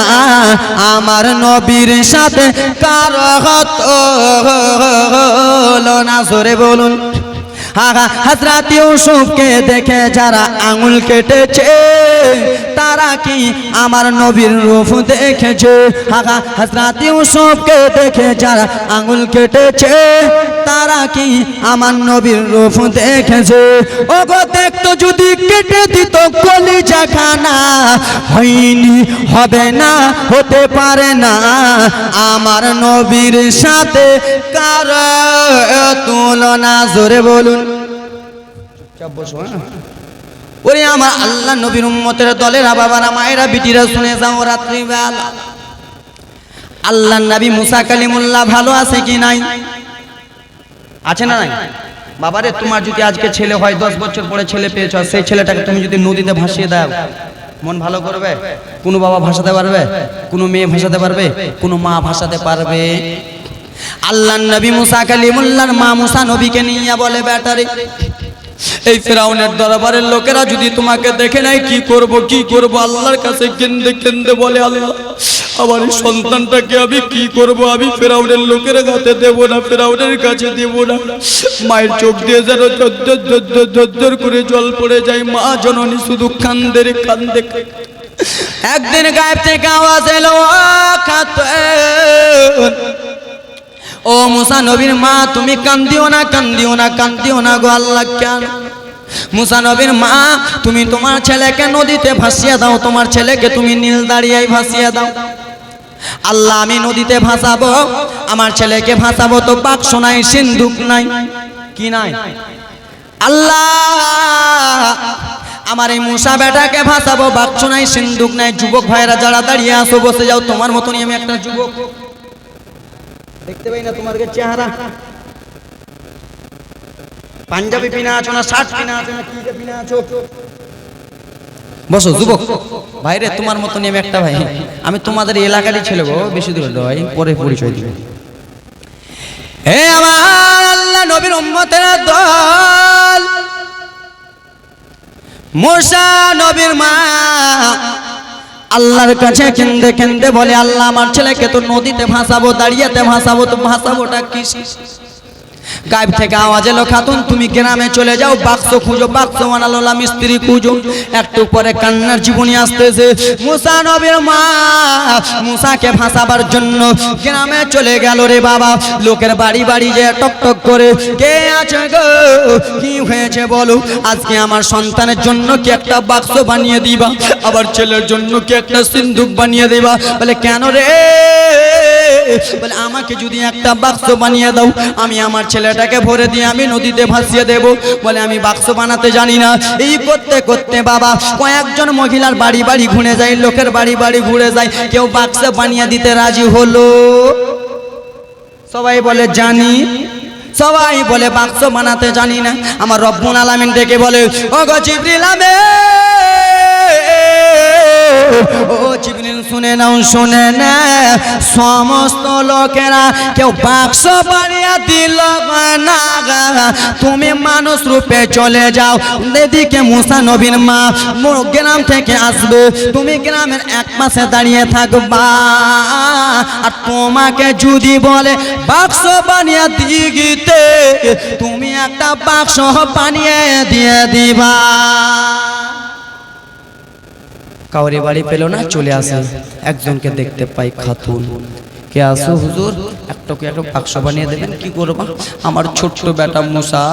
আমার নবীর সাথে কারো হলো না। জোরে বলুন। হযরত ইউসুফকে দেখে যারা আঙুল কেটেছে তারা কি আমার নবীর রূপ দেখেছে? হযরত ইউসুফকে দেখে যারা আঙুল কেটেছে তারা কি আমার নবীর রূপ দেখেছে? ওগো দেখতো যদি কেটে দিত কলিজা খানা। হয়নি, হবে না, হতে পারে না আমার নবীর সাথে কারো তুলনা। জোরে বলুন। ওরে আমার আল্লাহ নবীর উম্মতের দলেরা, বাবারা, মায়েরা, বিটিরা শুনে যাও রাত্রিবেলা আল্লাহ নবী মুসা কালিমুল্লাহ ভালো আছে কি নাই? আছে না নাই? বাবারে, তোমার যদি আজকে ছেলে হয়, 10 বছর পরে ছেলে পেয়েছ, সেই ছেলেটাকে তুমি যদি নদীতে ভাসিয়ে দাও, মন ভালো করবে? কোনো বাবা ভাসাতে পারবে? কোনো মেয়ে ভাসাতে পারবে? কোনো মা ভাসাতে পারবে? আল্লাহ নবী মুসা কালিমুল্লাহর মা মুসা নবীকে নিয়ে বলে, ব্যাটারে, এই ফিরাউনের দরবারের লোকেরা যদি তোমাকে দেখে নাই কি করব, কি করব? আল্লাহর কাছে কেঁদে কেঁদে বলে, আল্লাহ, আমার এই সন্তানটাকে আমি কি করব? আমি ফিরাউনের লোকের কাছে দেব না, ফিরাউনের কাছে দেব না। মায়ের চোখ দিয়ে যেন ঝরঝর করে জল পড়ে যায়। মা জননী শুধু কান্দে রে কান্দে। একদিন গায়েব থেকে আওয়াজ এলো, ও মুসা নবীর মা, তুমি কান্দিও না, কান্দিও না, কান্দিও না গো। আল্লাহ কেন? মুসা নবীর মা, তুমি তোমার ছেলেকে নদীতে ভাসিয়ে দাও, তোমার ছেলেকে তুমি নীল দাঁড়িয়ায় ভাসিয়ে দাও। আল্লাহ, আমি নদীতে ভাসাবো, আমার ছেলেকে ভাসাবো তো বাক্স নাই, সিন্ধুক নাই, কি নাই? আল্লাহ, আমার এই মুসা বেটাকে ভাসাবো, বাক্স নাই, সিন্ধুক নাই। যুবক ভাইরা যারা দাঁড়িয়ে আসো, বসে যাও, তোমার মতনই আমি একটা যুবক। দেখতে পাই না তোমার চেহারা? পাঞ্জাবি পিনা আছো না শার্ট পিনা আছো না কি পিনা আছো? বসো যুবক ভাইরে, তোমার মতনই আমি একটা ভাই। আমি তোমাদের এলাকারই ছেলে গো, বেশি দূর নয়, পরে পরিচয় দিই। হে আমার আল্লাহ নবীর উম্মতের দল, মুসা নবীর মা আল্লাহর কাছে কেঁদে কেঁদে বলে, আল্লাহ, আমার ছেলেকে তো নদীতে ভাসাবো, দাঁড়িয়েতে ভাসাবো, তো ভাসাবোটা কি? গায়েব থেকে আওয়াজ এলো, খাতুন তুমি গ্রামে চলে যাও, বাক্স খুঁজো, বাক্স বানালো, মিস্ত্রি খুঁজো। একটু পরে কান্নার জীবনী আসতেছে। মুসা নবীর মা মুসাকে ভাসাবার জন্য গ্রামে চলে গেল রে বাবা। লোকের বাড়ি বাড়ি যে টক টক করে, কে আছে গো, কি হয়েছে বলো? আজকে আমার সন্তানের জন্য কি একটা বাক্স বানিয়ে দিবা, আবার ছেলের জন্য কি একটা সিন্ধুক বানিয়ে দিবা? বলে কেন রে? বলে আমাকে যদি একটা বাক্স বানিয়ে দাও, আমি আমার ছেলেটাকে ভরে দিয়ে আমি নদীতে ভাসিয়ে দেব। বলে আমি বাক্স বানাতে জানি না। এই করতে করতে বাবা কয়েকজন মহিলার বাড়ি বাড়ি ঘুরে যায়, লোকের বাড়ি বাড়ি ঘুরে যায়, কেউ বাক্স বানিয়ে দিতে রাজি হলো? সবাই বলে জানি, সবাই বলে বাক্স বানাতে জানি না। আমার রব্বুল আলামিন ডেকে বলে, ও গো জিবরিল ও জিবরিল, শুনে নাও, শুনে না, সমস্ত লোকেরা কেউ বাক্স বানিয়ে দিল না। তুমি মানুষ রূপে চলে যাও, এদিকে মুসা নবীর মা গ্রাম থেকে আসবে, তুমি গ্রামের এক পাশে দাঁড়িয়ে থাকবা। আর তোমাকে যদি বলে বাক্স বানিয়ে দিতে, তুমি একটা বাক্স বানিয়ে দিয়ে দিবা। কাউরে বাড়ি পেল না, চলে আসে, একজনকে দেখতে পাই, খাতুন, কে আসো হুজুর, একটা বাক্স বানিয়ে দেবেন। কি করবা? আমার ছোট্ট বেটা মুসা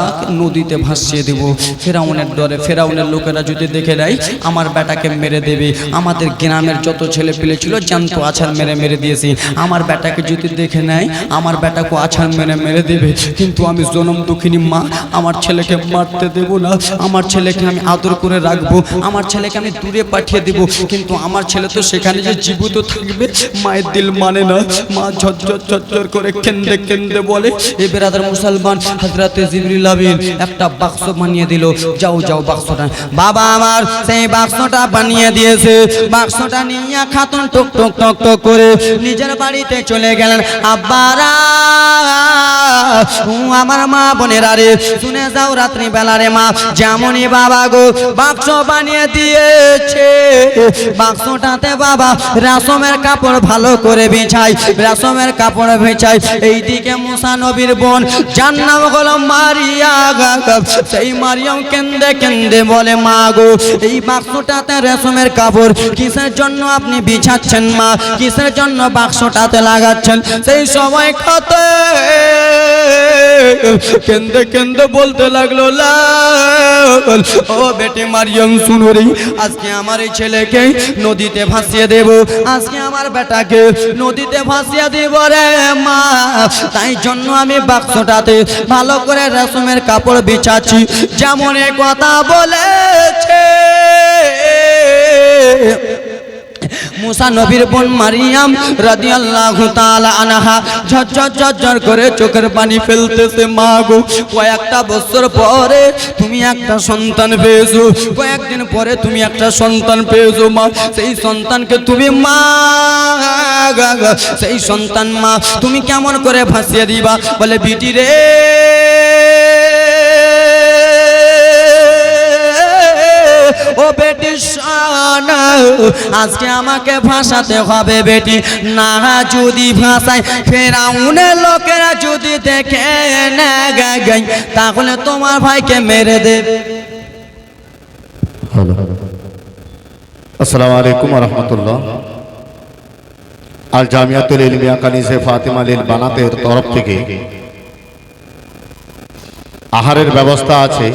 নদীতে ভাসিয়ে দেব। ফেরাউনের ডরে, ফেরাউনের লোকেরা যদি দেখে নেয় আমার বেটাকে মেরে দেবে। আমাদের গ্রামের যত ছেলে পেলে ছিল জ্যান্ত আছাড় মেরে মেরে দিয়েছি। আমার বেটাকে যদি দেখে নেয় আমার বেটাকে আছাড় মেরে মেরে দেবে। কিন্তু আমি জনম দুঃখিনী মা, আমার ছেলেকে মারতে দেব না, আমার ছেলেকে আমি আদর করে রাখবো, আমার ছেলেকে আমি দূরে পাঠিয়ে দেব। কিন্তু আমার ছেলে তো সেখানে যে জীবিত থাকবে, মায়ের দিল মানে না। মা ঝরঝর ঝরঝর করে কেন্দে কেন্দে বলে, এ বেরাদার মুসলমান, হযরতে জিবরিল আমিন একটা বাক্স বানিয়ে দিল, যাও যাও বাক্সটা। বাবা আমার সেই বাক্সটা বানিয়ে দিয়েছে। বাক্সটা নিয়ে খাতুন টক টক টক টক করে নিজের বাড়িতে চলে গেলেন। আব্বারা আমার মা বোনেরা রে, শুনে যাও রাত্রি বেলা রে মা, যেমনই বাবা গো বাক্স বানিয়ে দিয়েছে, বাক্সটাতে বাবা রেশমের কাপড় ভালো করে বিছাই, রেশমের কাপড় বিছাই। এইদিকে মুসা নবীর বোন যার নাম হলো মারিয়া, সেই মারিয়াম কেন্দে কেন্দে বলে, মা গো এই বাক্সটাতে রেশমের কাপড় কিসের জন্য আপনি বিছাচ্ছেন মা, কিসের জন্য বাক্সটাতে লাগাচ্ছেন? সেই সময় কত কেন্দে কেন্দে বলতে লাগলো, ও বেটি মারিয়াম শুনো রে, আজকে আমার এই ছেলেকে নদীতে ভাসিয়ে দেব, আজকে আমার বেটাকে নদীতে ভাসিয়ে দেব রে মা, তাই জন্য আমি বাক্সটাতে ভালো করে রেশমের কাপড় বিছাচ্ছি। যেমন কথা বলেছে মুসা নবীর বোন মারিয়াম রাদিয়াল্লাহু তাআলা আনহা ঝরঝর ঝরঝর করে চোখের পানি ফেলতেছে। মা গো কয়েকটা বছর পরে তুমি একটা সন্তান পেয়েছো, কয়েকদিন পরে তুমি একটা সন্তান পেয়েছো মা, সেই সন্তানকে তুমি মা, সেই সন্তান মা তুমি কেমন করে ভাসিয়ে দিবা? বলে বিটি রে ও বেটি শোনো, আজকে আমাকে ভাসাতে হবে বেটি, না যদি ভাসাই ফেরাউনের লোকেরা যদি দেখে না গাই, তাহলে তোমার ভাইকে মেরে দেবে। আসসালামু আলাইকুম ওয়া রাহমাতুল্লাহ। আল জামিয়াতুল ইলমিয়া কানিসে ফাতিমা লিল বানাতের তরফ থেকে আহারের ব্যবস্থা আছে,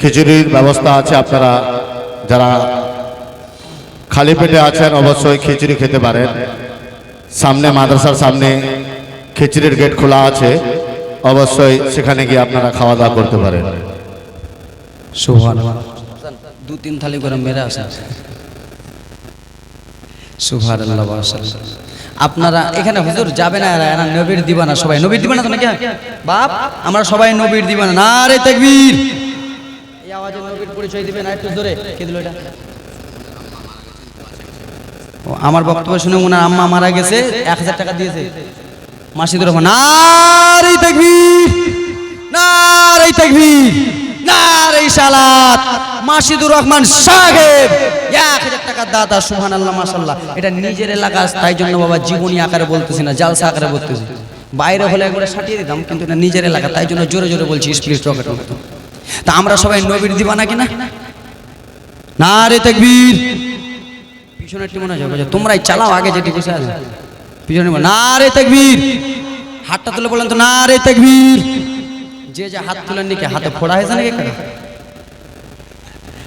খিচুড়ির ব্যবস্থা আছে। আপনারা যারা খালি পেটে আছেন অবশ্যই খিচুড়ি খেতে পারেন। সামনে মাদ্রাসার সামনে খিচুড়ির গেট খোলা আছে, অবশ্যই সেখানে গিয়ে আপনারা খাওয়া দাওয়া করতে পারেন। সুবহানাল্লাহ, 2-3 থালি করে মেরে আসেন। সুবহানাল্লাহ মাশাআল্লাহ। আপনারা এখানে হুজুর যাবে না, এরা নবীর দিবানা, সবাই নবীর দিবানা তো নাকি বাপ? আমরা সবাই নবীর দিবানা। নারে তাকবীর। এই আওয়াজে নবীর পরিচয় দিবেন আর একটু জোরে। কে দিল এটা? ও আমার বক্তব্য শুনে ওনার আম্মা মারা গেছে, 1000 টাকা দিয়েছে মাসিদুর রহমান। নারে তাকবীর, নারে তাকবীর, নারে সালাত। মাসিদুর রহমান সাহেব 1000 টাকা দাদা। সুবহানাল্লাহ মাশাআল্লাহ। এটা নিজের এলাকা, তাই জন্য বাবা জীবনী আকারে বলতেছি না, জালসা আকারে বলতেছি। বাইরে হলে একবারে সাটিয়ে দিতাম, কিন্তু এটা নিজের এলাকা, তাই জন্য জোরে জোরে বলছি, স্পিরিট রকেট। তা আমরা সবাই নবীর দিবানা কিনা? নারে তাকবীর। পিছনে একটু মনে হয় তোমরাই চালাও, আগে যেটি বসে আছে পিছনে। নারে তাকবীর। হাতটা তুলে বলেন তো নারে তাকবীর। যে যে হাত তুলেন নাকি হাতে ফোড়া হয়েছে নাকি?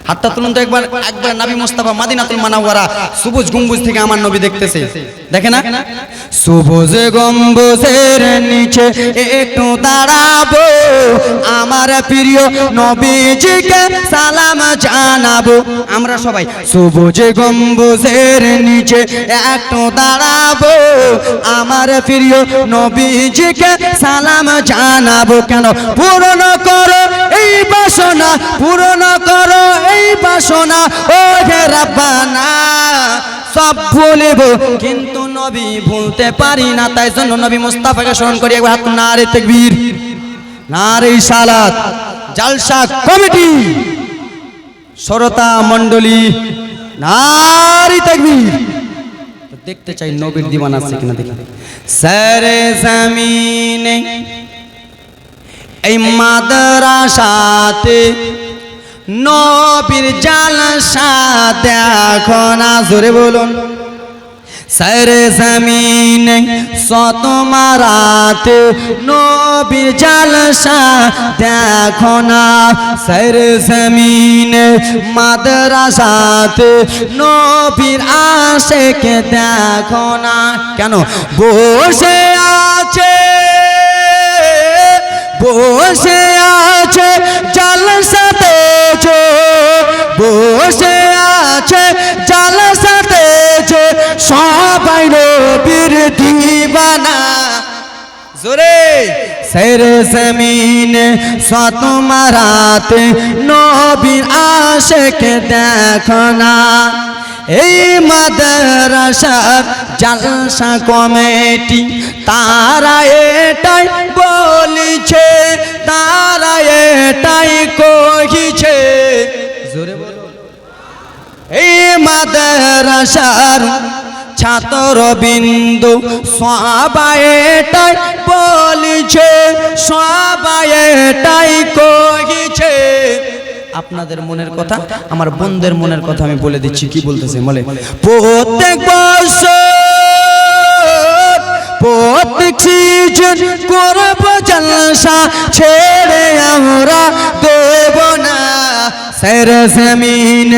হাতটা তুলুন তো একবার, একবার নবী মুস্তাফা মদিনাতুল মুনাওয়ারা সবুজ গম্বুজ থেকে আমার নবী দেখতেছে, দেখে না? সবুজ গম্বুজের নিচে একটু দাঁড়াবো, আমার প্রিয় নবীজিকে সালাম জানাবো। আমরা সবাই সবুজ গম্বুজের নিচে একটু দাঁড়াবো, আমার প্রিয় নবীজিকে সালাম জানাবো। কেন? পূরণ করো এই বাসনা, পূরণ করো এই বাসনা, ও হে রাব্বানা। সব ভুলিব কিন্তু নবী ভুলতে পারি না, তাই জন্য নবী মুস্তাফাকে স্মরণ করি। একবার হাত নারে তাকবীর, নারে সালাত। জালসা কমিটি, শ্রোতা মণ্ডলী, নারে তাকবীর। দেখতে চাই নবীর দিওয়ানা আছে কিনা, দেখি। সারে জমিনে এই মাদ্রাসাতে নবীর জালসা দেখো না, জোরে বলুন। সারে জমিনে শত মারাতে নবীর জালসা দেখো না, সারে জমিনে মাদ্রাসাতে নবীর আশিকে দেখো না। কেন? বসে আছে, বসে আছে জালসাতে, বসে আছে জালসাতে, সবাই নবীর দিবানা জোরে সেরে জমিন সাত মারাতে নবীর আশিক দেখো না এই মাদ্রাসার জালসা কমিটি তারা এটাই বলিছে তারা এটাই কহিছে জোরে বলো এই মাদ্রাসার ছাত্র বিন্দু সবাই এটাই বলিছে সবাই এটাই কহিছে আপনাদের মনের কথা আমার বন্ধুদের মনের কথা আমি বলে দিচ্ছি কি বলতেছে বলে প্রত্যেক বছর প্রত্যেক সিজন করব জলসা ছেড়ে আমরা দেব না সেরে জমিন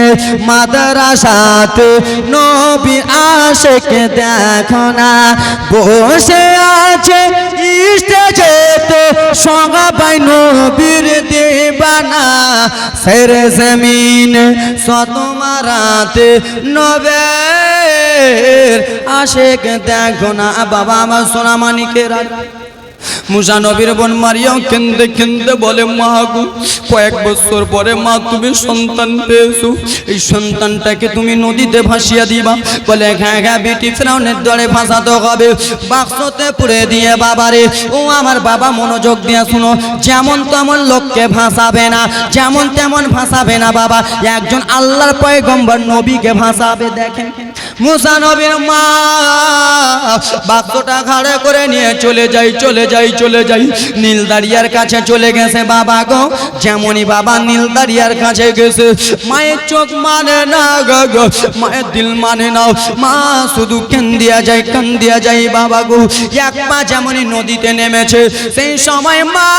মাদ্রাসাতে নবী আশিক দেখো না বসে আছে স্টেজেতে সবাই নবীর দিবানা সেরে জমিন সাত মারাতে নবীর আশিক দেখো না বাবা আমার সোনা মানিকেরা মুসা নবীর বোন মারিয়াম কেন্দে কেন্দে বলে মা গো কয়েক বছর পরে মা তুমি সন্তান পেয়েছো এই সন্তানটাকে তুমি নদীতে ভাসিয়ে দিবা বলে হ্যাঁ হ্যাঁ বেটি ফেরাউনের দরে ভাসাতে হবে বাক্সতে পুড়ে দিয়ে বাবারে ও আমার বাবা মনোযোগ দিয়ে শুনো যেমন তেমন লোককে ভাসাবে না যেমন তেমন ভাসাবে না বাবা একজন আল্লাহর পয়গম্বর নবীকে ভাসাবে দেখেন মুসা নবীর মা বাক্সটা ঘাড়ে করে নিয়ে চলে যাই নীল দারিয়ার কাছে চলে গেছে বাবা গো যেমনই বাবা নীল দারিয়ার কাছে গেছে মায়ের চোখ মানে না গো মায়ের দিল মানে না মা শুধু কান্দিয়া যায় বাবা গো এক পা যেমনই নদীতে নেমেছে সেই সময় মা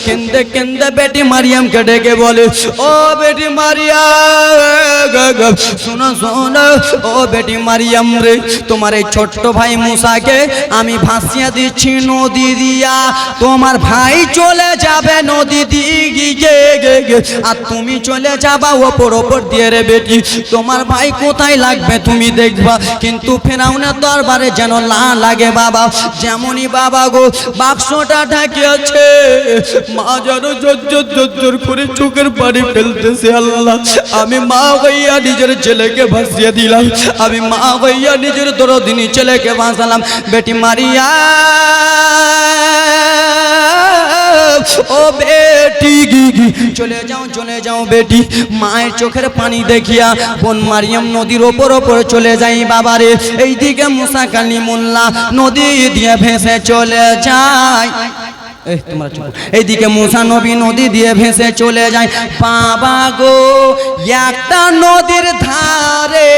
কেন্দে কেন্দে বেটি মারিয়ামকে ডেকে বলে ও বেটি মারিয়াম শোনো শোনো ও বেটি মারিয়াম রে তোমার এই ছোট্ট ভাই মুসাকে আমি ভাসিয়ে দিচ্ছি নদী দিয়া তোমার ভাই চলে যাবে নদী দিকে আর তুমি চলে যাবা ওপর দিয়ে রে বেটি তোমার ভাই কোথায় লাগবে তুমি দেখবা কিন্তু ফেরাউনের দরবারে যেন না লাগে বাবা যেমনই বাবা গো বাক্সটা ঢাকিয়েছে মা যেন জোর করে চোখের পানি ফেলতেছে আল্লাহ আমি মা হইয়া নিজের ছেলেকে ভাসিয়ে দিলাম আমি মা হইয়া নিজের দরদিনী ছেলেকে ভাসালাম বেটি মারিয়া ও বেটি চলে যাও বেটি মায়ের চোখের পানি দেখিয়া বোন মারিয়াম নদীর ওপর চলে যাই বাবারে এইদিকে মুসা কালিমুল্লাহ নদী দিয়ে ভেসে চলে যায় এইদিকে মুসা নবী নদী দিয়ে ভেসে চলে যায় বাবা গো একটা নদীর ধারে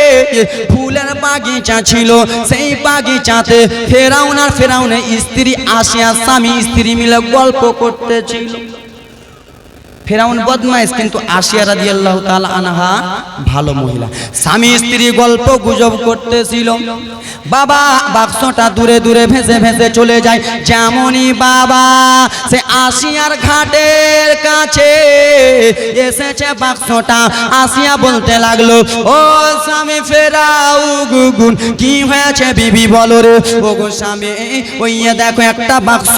ফুলের বাগিচা ছিল সেই বাগিচাতে ফেরাউনের স্ত্রী আসিয়া স্বামী স্ত্রী মিলে গল্প করতেছিল ফেরাউন বদমাইশ কিন্তু আসিয়া রাদিয়াল্লাহু তাআলা আনহা ভালো মহিলা স্বামী স্ত্রী গল্প গুজব করতেছিল বাবা বাক্সটা দূরে ভেসে চলে যায় যেমনই বাবা সে আসিয়ার ঘাটের কাছে এসেছে বাক্সটা আসিয়া বলতে লাগলো ও স্বামী ফেরাউন কি হয়েছে বিবি বলো রে ও গো স্বামী ওই দেখো একটা বাক্স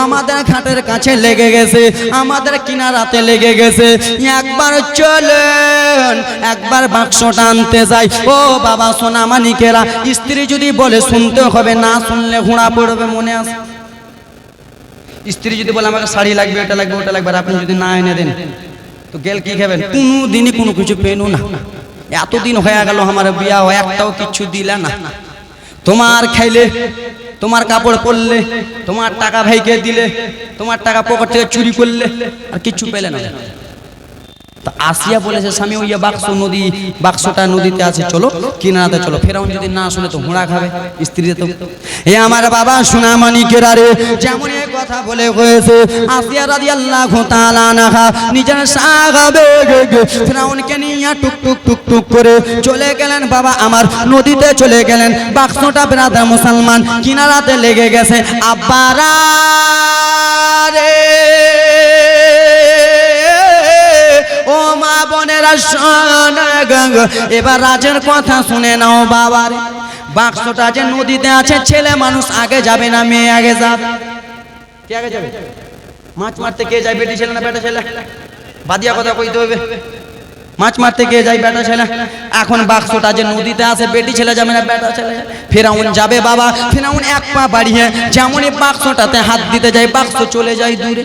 আমাদের ঘাটের কাছে লেগে গেছে আমাদের কিনারাতে লেগে গেছে একবার চলেন একবার বাক্সটা আনতে যাই ও বাবা সোনা মানিকেরা স্ত্রী যদি বলে শুনতে হবে না শুনলে ঘোড়া পড়বে মনে আছে স্ত্রী যদি বলে আমাকে শাড়ি লাগবে এটা লাগবে ওটা লাগবে আর আপনি যদি না এনে দেন তো গেল কি খাবেন কোনো দিনই কোনো কিছু পেনু না এতদিন হয়ে গেল আমার বিয়া একটাও কিছু দিলে না তোমার খাইলে তোমার কাপড় পরলে তোমার টাকা ভাইকে দিলে তোমার টাকা পকেট থেকে চুরি করলে আর কিছু পেলে না তা আসিয়া বলেছে স্বামী ওই বাক্সটা নদীতে আছে চলো কিনারাতে চলো ফেরাউন যদি না শুনে তো ঘোড়া খাবে স্ত্রী তো এ আমার বাবা সোনা মানিকেরা রে যেমন এই কথা বলে হয়েছে আসিয়া রাদিয়াল্লাহু তাআলা আনহা নিজের সাহাবে ফেরাউনকে নিয়ে টুক করে চলে গেলেন বাবা আমার নদীতে চলে গেলেন বাক্সটা ব্রাদার মুসলমান কিনারাতে লেগে গেছে আব্বারা রে ও মা বোনেরা শোনো গো, এবার রাজের কথা শুনে নাও বাবার। বাক্সটা যে নদীতে আছে, ছেলে মানুষ আগে যাবে না মেয়ে আগে যাবে? কে আগে যাবে? মাছ মারতে কে যায়, বেটি ছেলে না বেটা ছেলে? বাদিয়া কথা কইতে হবে। মাছ মারতে কে যায়, বেটা ছেলে। এখন বাক্সটা যে নদীতে আছে, বেটি ছেলে যাবে না বেটা ছেলে? ফেরাউন যাবে বাবা। ফেরাউন এক পা বাড়িয়ে যেমনই বাক্সটাতে হাত দিতে যায়, বাক্স চলে যায় দূরে,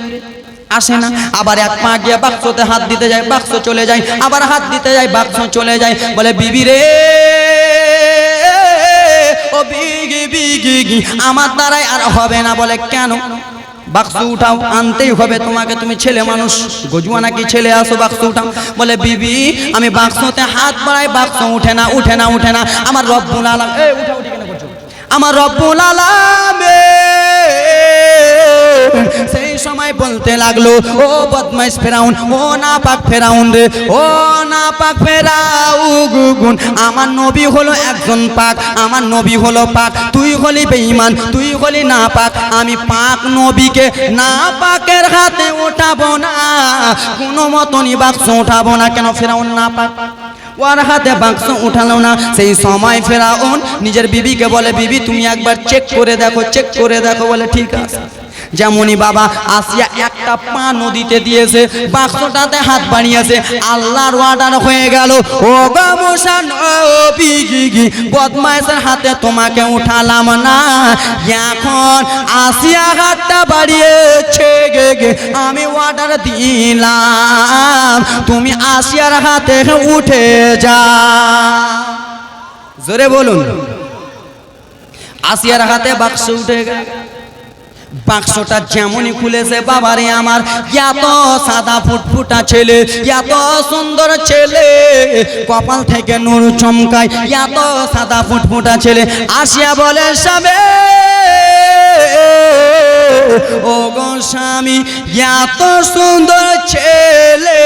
আসে না। আবার এক পা গিয়ে বাক্সতে হাত দিতে যায়, বাক্স চলে যায়। আবার হাত দিতে যায়, বাক্স চলে যায়। বলে বিবি রে, ও বিগি বিগি, আমার দ্বারাই আর হবে না। বলে কেন? বাক্স উঠাও, আনতেই হবে তোমাকে, তুমি ছেলে মানুষ, গজুয়া নাকি ছেলে, আসো বাক্স উঠাও। বলে বিবি আমি বাক্সতে হাত বাড়াই, বাক্স উঠে না উঠে না উঠে না। আমার রব্বুল আলামিন, এই উঠাও ঠিক না করছো, আমার রব্বুল আলামিন সেই সময় বলতে লাগলো, ও বদমাইশ ফেরাউন, ও নাপাক ফেরাউন রে, ও নাপাক ফেরাউন, আমার নবী হলো একজন পাক, আমার নবী হলো পাক, তুই হলি বেঈমান, তুই হলি নাপাক। আমি পাক নবীকে নাপাকের হাতে উঠাবো না, কোনো মতনই বাক্স উঠাবো না। কেন? ফেরাউন নাপাক, ওর হাতে বাক্স উঠালো না। সেই সময় ফেরাউন নিজের বিবিকে বলে, বিবি তুমি একবার চেক করে দেখো, চেক করে দেখো। বলে ঠিক আছে। যেমনই বাবা আসিয়া একটা পা নদীতে দিয়েছে, বাক্সটাতে হাত বাড়িয়েছে, আল্লাহর অর্ডার হয়ে গেল, ও গো মুসা নবী, বদমাইশের হাতে তোমাকে উঠালাম না, এখন আসিয়া হাতটা বাড়িয়েছে গে গে, আমি অর্ডার দিলাম তুমি আসিয়ার হাতে উঠে যা। জোরে বলুন। আসিয়ার হাতে বাক্স উঠে গেল। বাক্সটা যেমনই খুলেছে, বাবারে আমার, এত সাদা ফুটফুটা ছেলে, এত সুন্দর ছেলে, কপাল থেকে নূর চমকায়, এত সাদা ফুটফুটা ছেলে। আসিয়া বলে, স্বামী, ও গো স্বামী, এত সুন্দর ছেলে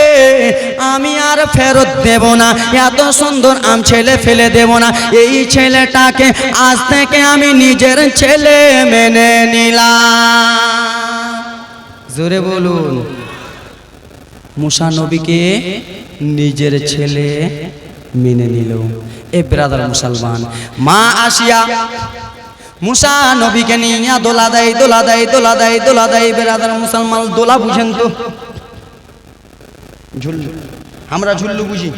আমি আর ফেরত দেব না, এত সুন্দর ছেলে ফেলে দেব না। এই ছেলেটাকে আজ থেকে আমি নিজের ছেলে মেনে নিলাম। জোরে বলুন। মুসা নবীকে নিজের ছেলে মেনে নিল। এ ব্রাদার মুসলমান, মা আসিয়া মুসা নবীকে নিয়ে দোলা দেয়, দোলা দেয়, দোলা দেয়, দোলা দেয়। ব্রাদার মুসলমান, দোলা বুঝেন তো? ঝুল্লু, আমরা ঝুল্লু বুঝি,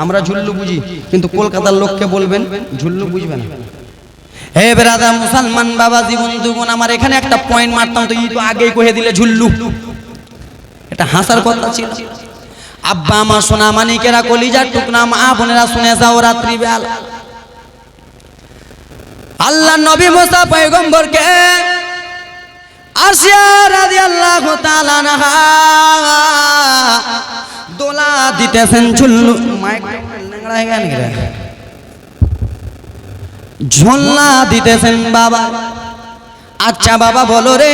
আমরা ঝুল্লু বুঝি, কিন্তু কলকাতার লোককে বলবেন ঝুল্লু বুঝবে না। হে ব্রাদার মুসলমান বাবা, জীবন দুগুণ, আমার এখানে একটা পয়েন্ট মারতাম তো, ই তো আগেই কহে দিলে ঝুল্লু। এটা হাসার কথা ছিল। আব্বা আমার সোনা মানিকেরা, কলিজার টুকরা মা বোনেরা, শুনে যাও, রাত্রি বেলা আল্লাহ নবী মুসা পয়গম্বরকে আসিয়া রাদিয়াল্লাহু তাআলা আনহা দোলা দিতেছেন। ঝুল্লু মাইক ল্যাংড়া হয়ে গেল রে, ঝোলা দিতেছেন বাবা। আচ্ছা বাবা বলো রে,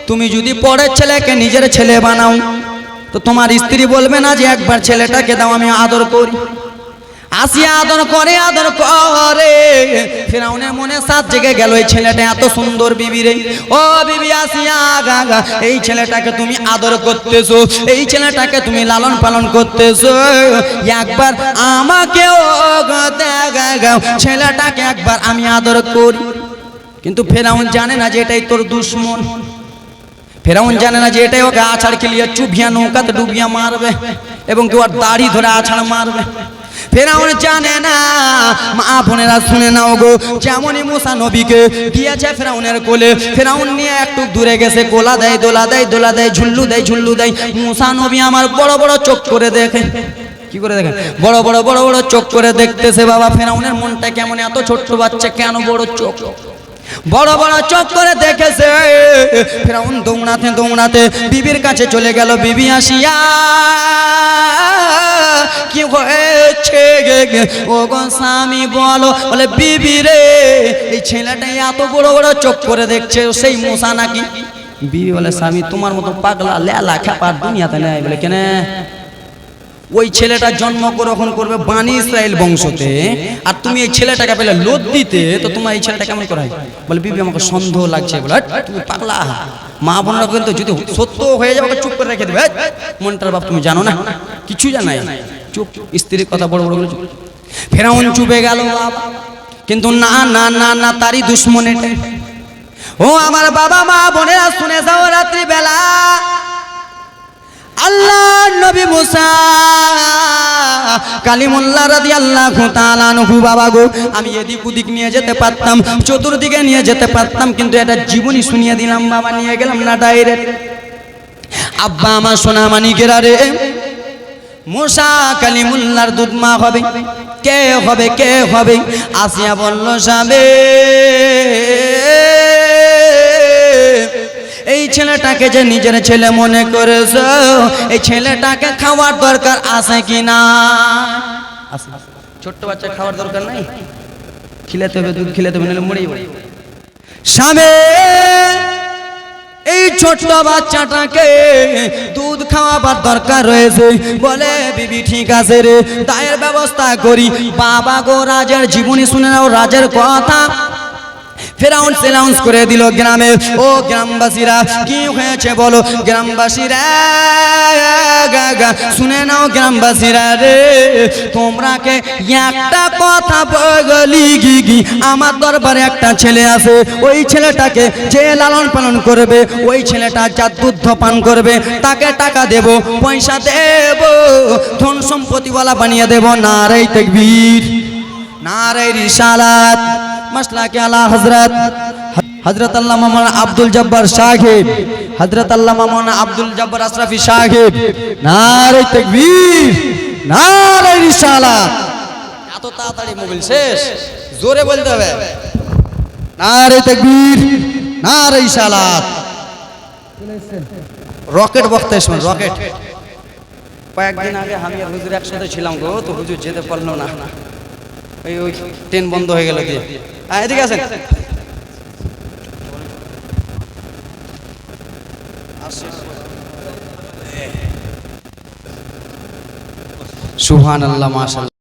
তুমি যদি পরের ছেলেকে নিজের ছেলে বানাও, তো তোমার স্ত্রী বলবে না যে একবার ছেলেটাকে দাও আমি আদর করি? আসিয়া আদর করে, আদর করে। ফিরআউনের মনে সাত জেগে গেল, এই ছেলেটা এত সুন্দর বিবি রে, ও বিবি আসিয়া গাগা, এই ছেলেটাকে তুমি আদর করতেছো, এই ছেলেটাকে তুমি লালন পালন করতেছো, একবার আমাকেও দেখাও, ছেলেটাকে একবার আমি আদর করি। কিন্তু ফিরআউন জানে না যে এটাই তোর দুশ্মন। ফেরাউন জানে না যে এটাই ওকে আছাড় খেলিয়ে চুবিয়া নৌকাতে ডুবিয়া মারবে এবং কেউ আর দাড়ি ধরে আছাড় মারবে। ফেরাউন জানে না। মা বোনেরা শুনে নাও গো, যেমনই মুসা নবীকে দিয়েছে ফেরাউনের কোলে, ফেরাউন নিয়ে একটু দূরে গেছে, কোলা দেয়, দোলা দেয়, দোলা দেয়, ঝুল্লু দেয়, ঝুল্লু দেয়। মুসা নবী আমার বড় বড় চোখ করে দেখে, কি করে দেখেন? বড় বড় বড় বড় চোখ করে দেখতেছে বাবা। ফেরাউনের মনটা কেমন, এত ছোট্ট বাচ্চা কেন বড় চোখ, বড় বড় চোখ করে দেখেছে। ফেরাউন দৌড়াতে দৌড়াতে বিবির কাছে চলে গেল। বিবি আসিয়া কি হয়েছে ও গো স্বামী বলো। বলে বিবি রে, এই ছেলেটা এত বড় বড় চোখ করে দেখছে, সেই মুসা নাকি? বিবি বলে স্বামী তোমার মতো পাগলা লেলা খেপার দুনিয়াতে নেই। বলে কেন? ওই ছেলেটা জন্ম গ্রহণ করবে বানি ইসরায়েল বংশতে, আর তুমি এই ছেলেটাকে পেলে লোদ দিতে, তো তোমার এই ছেলেটা কেমন করে? বলে বিবি আমাকে সন্দেহ লাগছে। বলে তুমি পাগলা, মা বোনরা কিন্তু যদি সত্য হয়ে যাবে ওকে চুপ করে রেখে দেবে, মনটার বাপ তুমি জানো না, কিছু জানাই চুপ, স্ত্রীর কথা বড় বড় করে চুপ। ফেরাউন চুপে গেল বাবা, কিন্তু না না না না, তারই দুশ্মনে। ও আমার বাবা মা বোনেরা শুনে যাও, রাত্রি বেলা আল্লাহ নবী মুসা কালিমুল্লাহ রাদিয়াল্লাহু তাআলা আনহু, বাবা গো আমি এদিক ওদিক নিয়ে যেতে পারতাম, চতুর্দিকে নিয়ে যেতে পারতাম, কিন্তু এটা জীবনী শুনিয়ে দিলাম বাবা, নিয়ে গেলাম না ডাইরেক্ট। আব্বা আমার সোনা মানিকেরা রে, মুসা কালিমুল্লাহর দুধ মা হবে, কে হবে কে হবে? আসিয়া বলল সাবে এই ছেলেটাকে যে নিজের ছেলে মনে করেছ, এই ছেলেটাকে খাওয়ার দরকার আছে কি না? ছোট্ট বাচ্চা খাওয়ার দরকার নাই, খিলাতে হবে, দুধ খিলাতে হবে, নাহলে মরেই যাবে। স্বামী এই ছোট্ট বাচ্চাটাকে দুধ খাওয়াবার দরকার রয়েছে। বলে বিবি ঠিক আছে রে, দায়ের ব্যবস্থা করি। বাবা গো রাজের জীবনী শুনে নাও, রাজের কথা। ফেরাউন সেলাউন্স করে দিল গ্রামে। ও গ্রামবাসীরা কি হয়েছে বলো? গ্রামবাসীরা শুনে নাও, গ্রামবাসীরা রে, তোমরাকে একটা কথা বলি গিগি, আমার দরবারে একটা ছেলে আছে, ওই ছেলেটাকে যে লালন পালন করবে, ওই ছেলেটা যা দুধ পান করবে, তাকে টাকা দেব, পয়সা দেব, ধন সম্পত্তিওয়ালা বানিয়ে দেব। নারে তাকবীর, নারে রিসালাত, মাসলাকে আলা হযরত হযরত আল্লামা মাওলানা আব্দুল জব্বার সাহেব, হযরত আল্লামা মাওলানা আব্দুল জব্বার আশরাফি সাহেব। নারে তাকবীর, নারে রিসালাত। এত তাড়াতাড়ি মোবাইল শেষ, জোরে বলতে হবে। নারে তাকবীর, নারে রিসালাত। রকেট বক্তা শুনুন, রকেট। কয়েকদিন আগে আমি আর হুজুর একসাথে ছিলাম গো, তো হুজুর যেতে পারলো না, ওই ট্রেন বন্ধ হয়ে গেল দিয়ে। এদিকে আসেন। সুবহানাল্লাহ, মাশাআল্লাহ।